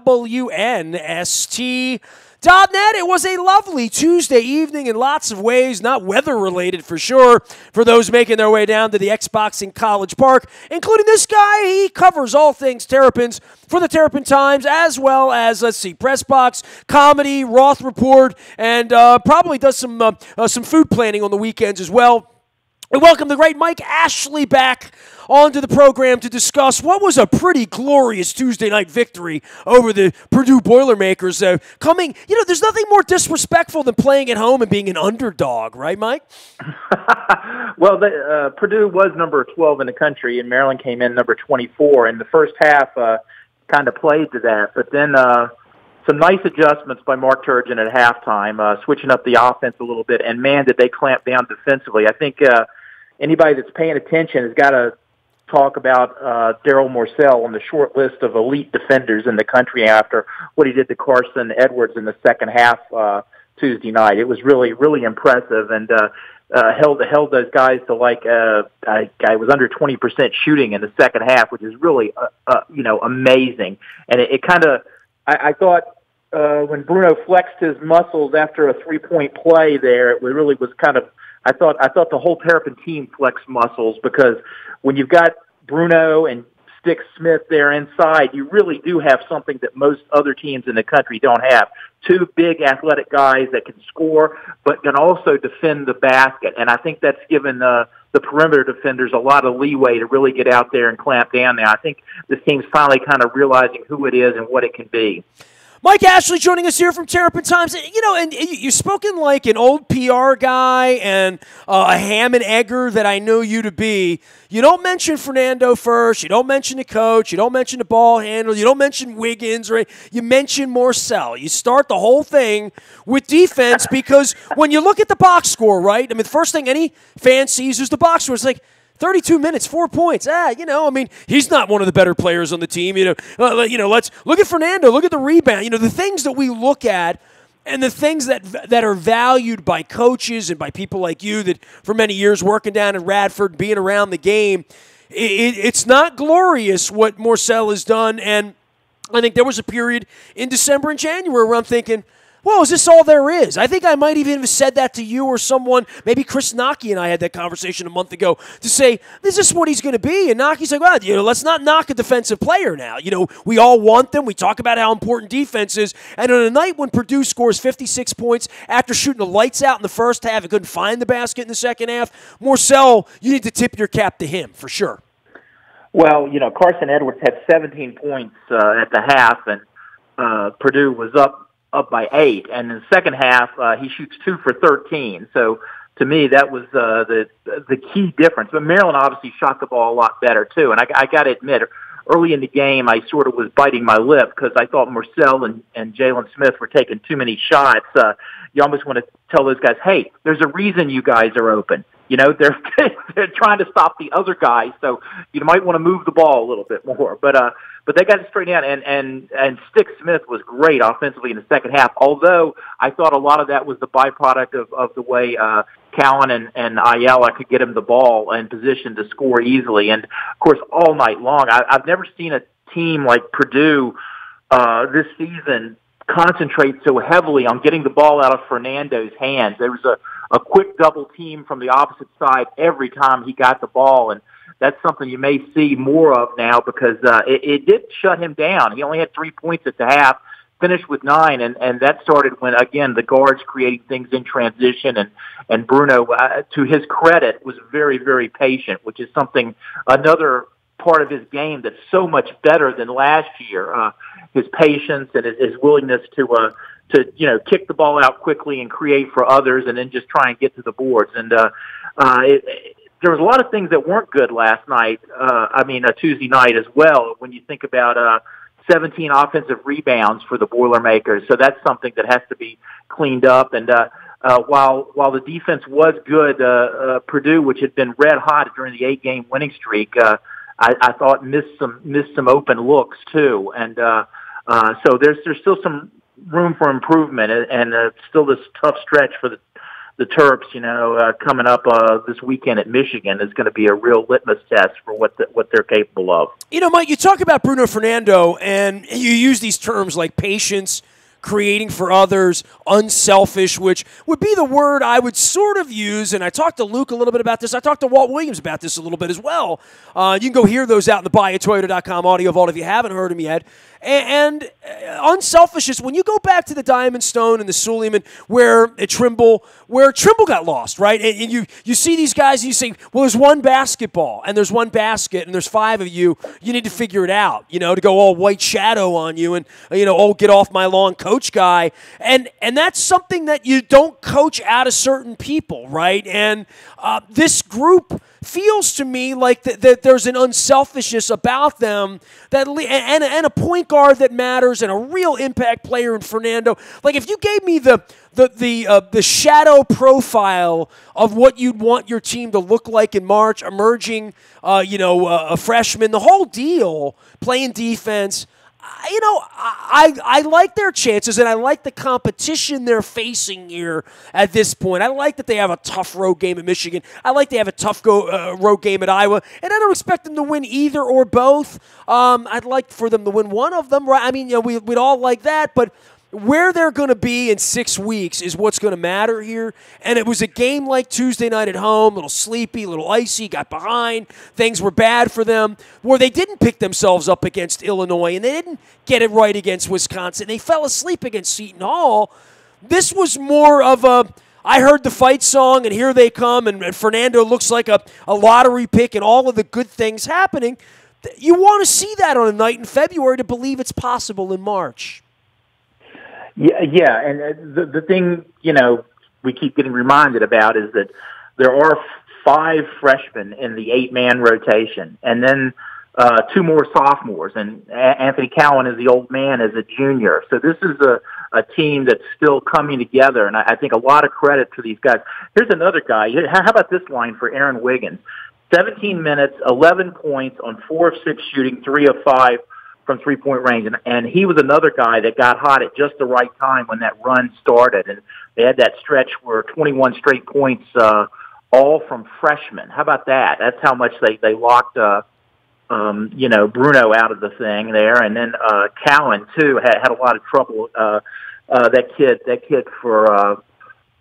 WNST.net. It was a lovely Tuesday evening in lots of ways, not weather-related for sure, for those making their way down to the Xboxing College Park, including this guy. He covers all things Terrapins for the Terrapin Times, as well as, Press Box, comedy, Roth Report, and probably does some food planning on the weekends as well. And welcome the great Mike Ashley back onto the program to discuss what was a pretty glorious Tuesday night victory over the Purdue Boilermakers. There's nothing more disrespectful than playing at home and being an underdog, right, Mike? Well, Purdue was number 12 in the country, and Maryland came in number 24. And the first half kind of played to that. But then some nice adjustments by Mark Turgeon at halftime, switching up the offense a little bit. And, man, did they clamp down defensively. I think anybody that's paying attention has got to talk about Daryl Morcell on the short list of elite defenders in the country after what he did to Carson Edwards in the second half Tuesday night. It was really, really impressive, and held those guys to I was under 20% shooting in the second half, which is really amazing. And it kind of, I thought when Bruno flexed his muscles after a 3-point play there, it really was kind of, I thought the whole Terrapin team flexed muscles, because when you've got Bruno and Stick Smith there inside, you really do have something that most other teams in the country don't have. Two big athletic guys that can score but can also defend the basket. And I think that's given the perimeter defenders a lot of leeway to really get out there and clamp down now. I think this team's finally kind of realizing who it is and what it can be. Mike Ashley joining us here from Terrapin Times. And you've spoken like an old PR guy and a ham and egger that I know you to be. You don't mention Fernando first. You don't mention the coach. You don't mention the ball handler. You don't mention Wiggins. Right? You mention Morcell. You start the whole thing with defense, because when you look at the box score, right? I mean, the first thing any fan sees is the box score. It's like 32 minutes, 4 points. He's not one of the better players on the team. Let's look at Fernando. Look at the rebound. The things that we look at and the things that are valued by coaches and by people like you that for many years working down in Radford, being around the game, it's not glorious what Morcell has done. And I think there was a period in December and January where I'm thinking, well, is this all there is? I think I might even have said that to you or someone. Maybe Chris Nocky and I had that conversation a month ago to say, is this what he's going to be? And Nocky's like, well, let's not knock a defensive player now. We all want them. We talk about how important defense is. And on a night when Purdue scores 56 points after shooting the lights out in the first half and couldn't find the basket in the second half, Morcell, you need to tip your cap to him for sure. Well, Carson Edwards had 17 points at the half, and Purdue was up by 8, and in the second half he shoots 2 for 13. So to me, that was the key difference. But Maryland obviously shot the ball a lot better too. And I got to admit, early in the game, I sort of was biting my lip because I thought Morcell and Jalen Smith were taking too many shots. You almost want to tell those guys, hey, there's a reason you guys are open. They're trying to stop the other guys, so you might want to move the ball a little bit more. But they got it straightened out, and Stick Smith was great offensively in the second half, although I thought a lot of that was the byproduct of the way Cowan and Ayala could get him the ball in position to score easily. And, of course, all night long, I've never seen a team like Purdue this season concentrate so heavily on getting the ball out of Fernando's hands. There was a quick double team from the opposite side every time he got the ball, and that's something you may see more of now because it did shut him down. He only had 3 points at the half, finished with 9, and that started when, again, the guards creating things in transition, and Bruno, to his credit, was very, very patient, which is another part of his game that's so much better than last year. His patience and his willingness to kick the ball out quickly and create for others, and then just try and get to the boards. And there was a lot of things that weren't good last night. Tuesday night as well. When you think about 17 offensive rebounds for the Boilermakers, so that's something that has to be cleaned up. And while the defense was good, Purdue, which had been red hot during the 8-game winning streak, I thought missed some open looks too. And so there's still some room for improvement, and still this tough stretch for the the Terps, coming up this weekend at Michigan is going to be a real litmus test for what they're capable of. Mike, you talk about Bruno Fernando, and you use these terms like patience, creating for others, unselfish, which would be the word I would sort of use. And I talked to Luke a little bit about this. I talked to Walt Williams about this a little bit as well. You can go hear those out in the buyatoyota.com audio vault if you haven't heard them yet. And unselfishness, when you go back to the Diamond Stone and the Suleiman where Trimble got lost, right? And you see these guys and you say, well, there's one basketball and there's one basket and there's 5 of you. You need to figure it out, to go all white shadow on you and, get off my lawn, coach guy. And that's something that you don't coach out of certain people, right? And this group feels to me like that there's an unselfishness about them and a point guard that matters and a real impact player in Fernando. Like if you gave me the shadow profile of what you'd want your team to look like in March, emerging, a freshman, the whole deal, playing defense. I like their chances, and I like the competition they're facing here at this point. I like that they have a tough road game at Michigan. I like they have a tough road game at Iowa, and I don't expect them to win either or both. I'd like for them to win one of them, right? I mean, we'd all like that, but where they're going to be in 6 weeks is what's going to matter here. And it was a game like Tuesday night at home, a little sleepy, a little icy, got behind. Things were bad for them, where they didn't pick themselves up against Illinois and they didn't get it right against Wisconsin. They fell asleep against Seton Hall. This was more of I heard the fight song and here they come, and Fernando looks like a lottery pick and all of the good things happening. You want to see that on a night in February to believe it's possible in March. Yeah, and the thing, we keep getting reminded about is that there are 5 freshmen in the 8-man rotation, and then 2 more sophomores, and Anthony Cowan is the old man as a junior. So this is a team that's still coming together, and I think a lot of credit to these guys. Here's another guy. How about this line for Aaron Wiggins? 17 minutes, 11 points on 4 of 6 shooting, 3 of 5 from three-point range, and he was another guy that got hot at just the right time when that run started, and they had that stretch where 21 straight points, all from freshmen. How about that? That's how much they locked, Bruno out of the thing there, and then Cowan too had a lot of trouble. That kid for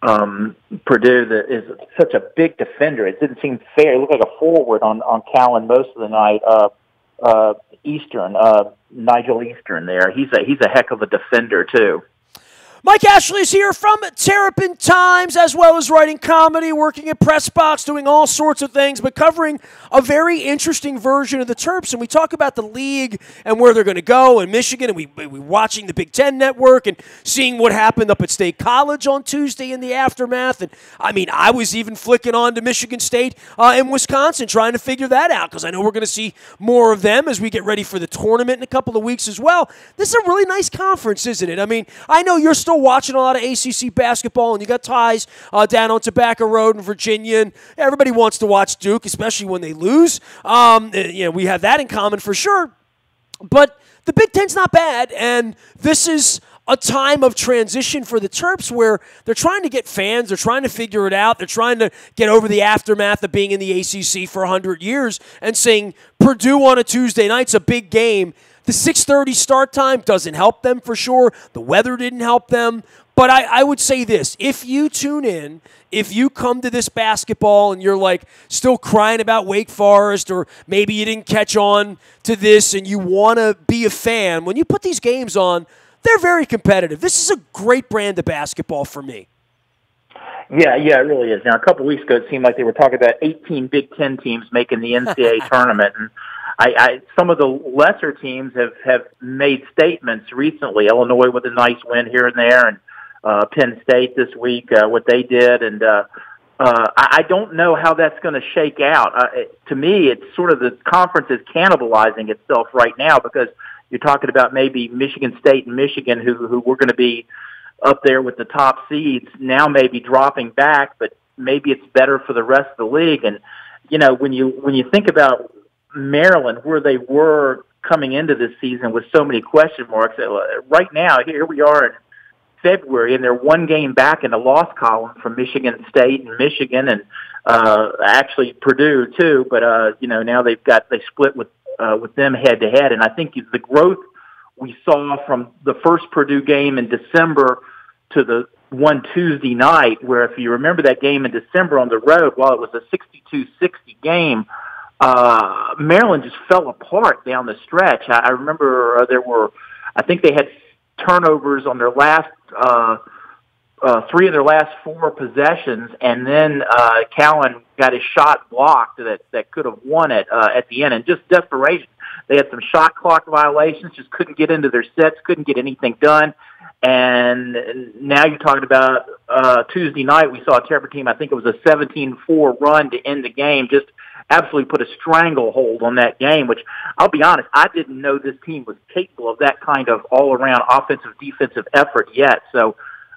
Purdue that is such a big defender. It didn't seem fair. He looked like a forward on Cowan most of the night. Nigel Eastern there. He's a heck of a defender too. Mike Ashley is here from Terrapin Times, as well as writing comedy, working at Pressbox, doing all sorts of things, but covering a very interesting version of the Terps. And we talk about the league and where they're going to go in Michigan, and we watching the Big Ten Network and seeing what happened up at State College on Tuesday in the aftermath. And, I mean, I was even flicking on to Michigan State and Wisconsin, trying to figure that out, because I know we're going to see more of them as we get ready for the tournament in a couple of weeks as well. This is a really nice conference, isn't it? I mean, I know you're still watching a lot of ACC basketball, and you got ties down on Tobacco Road in Virginia, and everybody wants to watch Duke, especially when they lose. We have that in common for sure. But the Big Ten's not bad, and this is a time of transition for the Terps where they're trying to get fans, they're trying to figure it out, they're trying to get over the aftermath of being in the ACC for 100 years and saying Purdue on a Tuesday night's a big game. The 6:30 start time doesn't help them for sure. The weather didn't help them. But I would say this, if you tune in, if you come to this basketball and you're like still crying about Wake Forest, or maybe you didn't catch on to this and you want to be a fan, when you put these games on, they're very competitive. This is a great brand of basketball for me. Yeah, it really is. Now, a couple of weeks ago, it seemed like they were talking about 18 Big Ten teams making the NCAA tournament, and some of the lesser teams have made statements recently. Illinois with a nice win here and there, and Penn State this week, what they did. And I don't know how that's going to shake out. To me, it's sort of the conference is cannibalizing itself right now, because you're talking about maybe Michigan State and Michigan, who were going to be up there with the top seeds, now maybe dropping back, but maybe it's better for the rest of the league. And, when you think about Maryland, where they were coming into this season with so many question marks, right now, here we are February, and they're one game back in the loss column from Michigan State and Michigan, and actually Purdue too. But now they split with them head to head, and I think the growth we saw from the first Purdue game in December to the one Tuesday night, where if you remember that game in December on the road, while it was a 62-60 game, Maryland just fell apart down the stretch. I remember I think they had turnovers on their last three of their last four possessions, and then Cowan got his shot blocked that could have won it at the end, and just desperation. They had some shot clock violations, just couldn't get into their sets, couldn't get anything done. And now you're talking about Tuesday night, we saw a Terrapin team, I think it was a 17-4 run to end the game, just absolutely put a stranglehold on that game, which I'll be honest, I didn't know this team was capable of that kind of all-around offensive, defensive effort yet. So,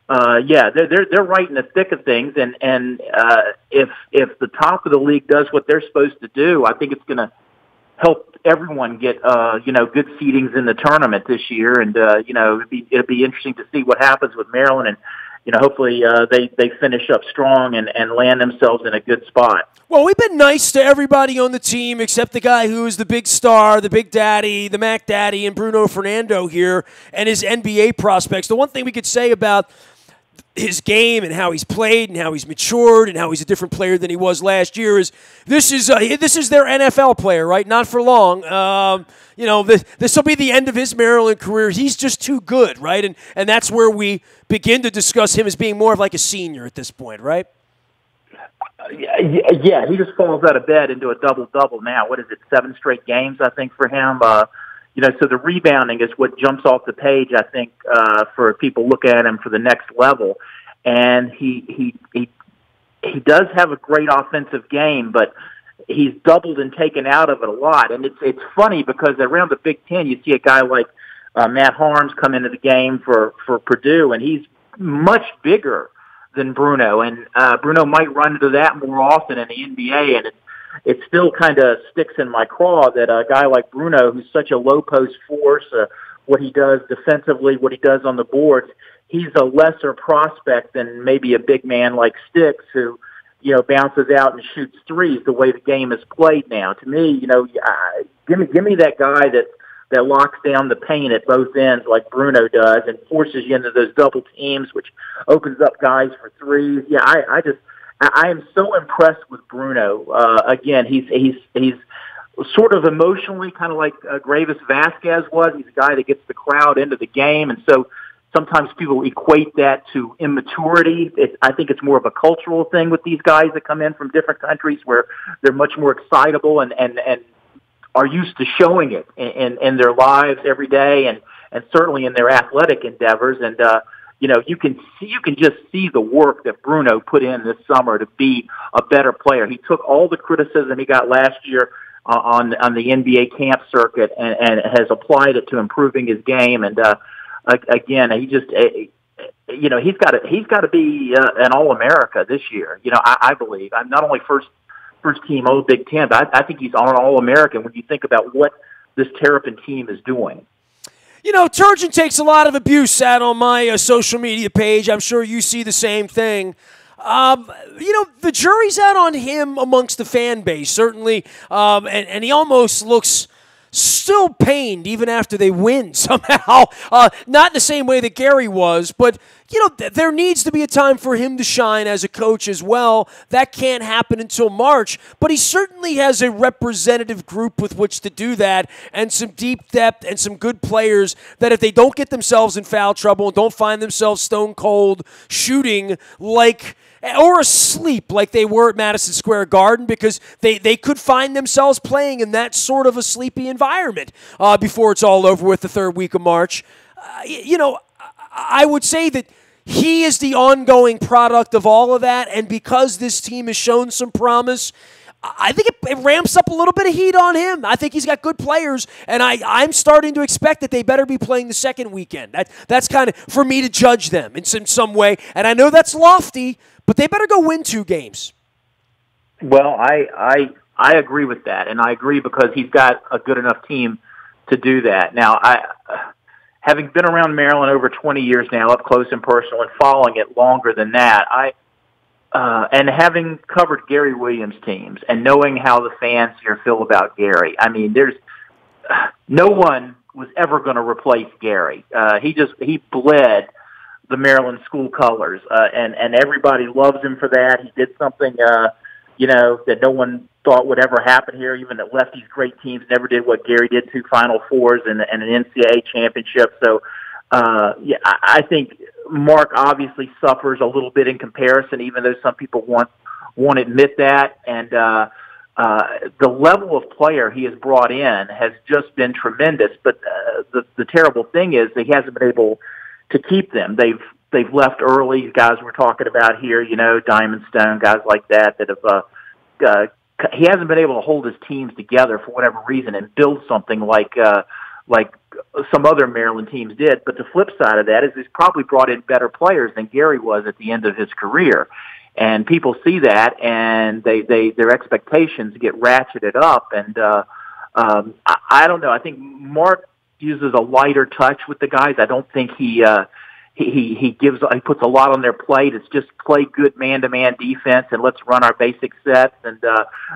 they're right in the thick of things, and if the top of the league does what they're supposed to do, I think it's going to help everyone get good seedings in the tournament this year, and it'll be interesting to see what happens with Maryland, and hopefully they finish up strong and land themselves in a good spot. Well, we've been nice to everybody on the team except the guy who is the big star, the big daddy, the Mac Daddy, and Bruno Fernando here, and his NBA prospects. The one thing we could say about his game and how he's played and how he's matured and how he's a different player than he was last year is this is their NFL player, right? Not for long. This will be the end of his Maryland career. He's just too good, right? And that's where we begin to discuss him as being more of like a senior at this point, right? Yeah, he just falls out of bed into a double-double now. What is it, 7 straight games, I think, for him? So the rebounding is what jumps off the page, I think, for people look at him for the next level. And he does have a great offensive game, but he's doubled and taken out of it a lot. And it's funny because around the Big Ten, you see a guy like Matt Harms come into the game for Purdue, and he's much bigger than Bruno. And Bruno might run into that more often in the NBA, and it still kind of sticks in my craw that a guy like Bruno, who's such a low post force, what he does defensively, what he does on the boards, he's a lesser prospect than maybe a big man like Sticks, who bounces out and shoots threes the way the game is played now. To me, give me that guy that locks down the paint at both ends like Bruno does and forces you into those double teams, which opens up guys for threes. Yeah, I am so impressed with Bruno. Again, he's sort of emotionally kind of like Gravis Vasquez was. He's a guy that gets the crowd into the game, and so sometimes people equate that to immaturity. I think it's more of a cultural thing with these guys that come in from different countries where they're much more excitable and are used to showing it in their lives every day and certainly in their athletic endeavors. And you can just see the work that Bruno put in this summer to be a better player. He took all the criticism he got last year on the NBA camp circuit and has applied it to improving his game. And again, he just he's got to be an All-America this year. I believe. I'm not only first team All Big Ten, but I think he's an All-American when you think about what this Terrapin team is doing. Turgeon takes a lot of abuse out on my social media page. I'm sure you see the same thing. The jury's out on him amongst the fan base, certainly, and he almost looks still pained even after they win somehow. Not in the same way that Gary was, but there needs to be a time for him to shine as a coach as well. That can't happen until March, but he certainly has a representative group with which to do that and some deep depth and some good players that if they don't get themselves in foul trouble and don't find themselves stone cold shooting or asleep like they were at Madison Square Garden, because they could find themselves playing in that sort of a sleepy environment before it's all over with the third week of March. I would say that he is the ongoing product of all of that, and because this team has shown some promise, I think it ramps up a little bit of heat on him. I think he's got good players, and I'm starting to expect that they better be playing the second weekend. That's kind of for me to judge them in some way, and I know that's lofty, but they better go win 2 games. Well, I agree with that, and I agree because he's got a good enough team to do that. Now, having been around Maryland over 20 years now, up close and personal, and following it longer than that, and having covered Gary Williams teams and knowing how the fans here feel about Gary, I mean, there's no one was ever going to replace Gary. He bled the Maryland school colors, and everybody loves him for that. He did something, that no one thought would ever happen here. Even that left these great teams never did what Gary did, 2 Final Fours and an NCAA championship. So, I think Mark obviously suffers a little bit in comparison, even though some people won't admit that. And the level of player he has brought in has just been tremendous. But the terrible thing is that he hasn't been able to keep them. They've left early. Guys we're talking about here, Diamond Stone, guys like that have. He hasn't been able to hold his teams together for whatever reason and build something like some other Maryland teams did. But the flip side of that is he's probably brought in better players than Gary was at the end of his career. And people see that, and their expectations get ratcheted up. And I don't know. I think Mark uses a lighter touch with the guys. I don't think he puts a lot on their plate. It's just play good man-to-man defense and let's run our basic sets. And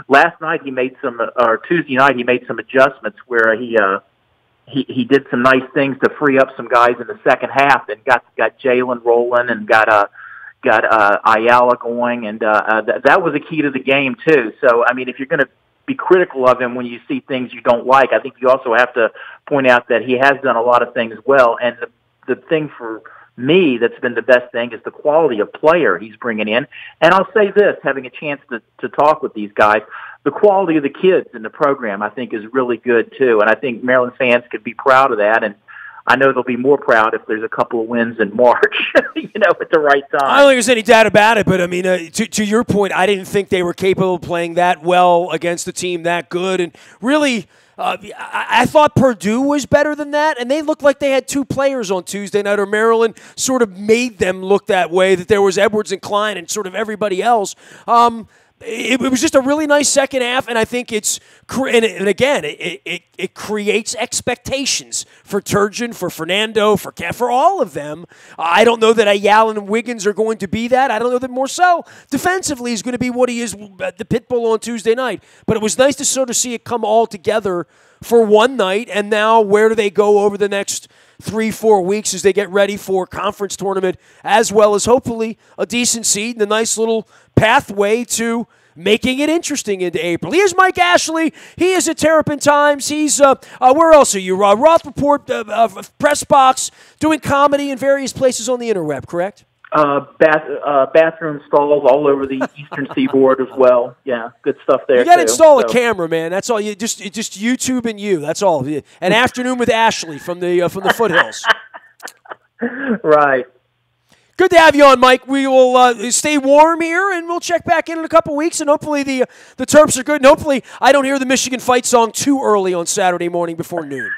last night Tuesday night he made some adjustments where he did some nice things to free up some guys in the second half and got Jalen rolling and got Ayala going, and that was a key to the game too. So I mean, if you're going to be critical of him when you see things you don't like, I think you also have to point out that he has done a lot of things well. And the thing for me that's been the best thing is the quality of player he's bringing in. And I'll say this, having a chance to talk with these guys, the quality of the kids in the program I think is really good too. And I think Maryland fans could be proud of that. And I know they'll be more proud if there's a couple of wins in March, at the right time. I don't think there's any doubt about it, but I mean, to your point, I didn't think they were capable of playing that well against a team that good. And really, I thought Purdue was better than that, and they looked like they had 2 players on Tuesday night, or Maryland sort of made them look that way, that there was Edwards and Klein and sort of everybody else. It was just a really nice second half, and I think it creates expectations for Turgeon, for Fernando, for all of them. I don't know that Ayala and Wiggins are going to be that. I don't know that Morcell defensively is going to be what he is at the pit bull on Tuesday night. But it was nice to sort of see it come all together for one night, and now where do they go over the next 3-4 weeks as they get ready for conference tournament, as well as hopefully a decent seed and a nice little pathway to making it interesting into April. Here's Mike Ashley. He is at Terrapin Times. He's, where else are you? Roth Report, Press Box, doing comedy in various places on the interweb, correct? Bathroom stalls all over the eastern seaboard as well. Yeah, good stuff there. You got to install a camera, man. That's all. You just YouTube and you. That's all. An afternoon with Ashley from the foothills. Right. Good to have you on, Mike. We will stay warm here, and we'll check back in a couple weeks, and hopefully the Terps are good, and hopefully I don't hear the Michigan fight song too early on Saturday morning before noon.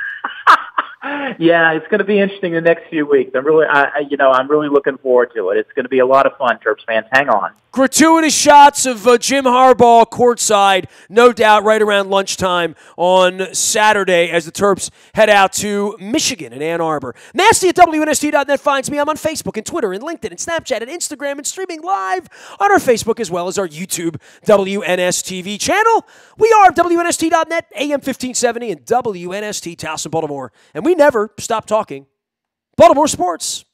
Yeah, it's going to be interesting the next few weeks. I'm really looking forward to it. It's going to be a lot of fun, Terps fans. Hang on. Gratuitous shots of Jim Harbaugh courtside, no doubt, right around lunchtime on Saturday as the Terps head out to Michigan in Ann Arbor. Nasty at WNST.net finds me. I'm on Facebook and Twitter and LinkedIn and Snapchat and Instagram and streaming live on our Facebook as well as our YouTube WNSTV channel. We are WNST.net, AM 1570 and WNST Towson, Baltimore. And we never stop talking Baltimore sports.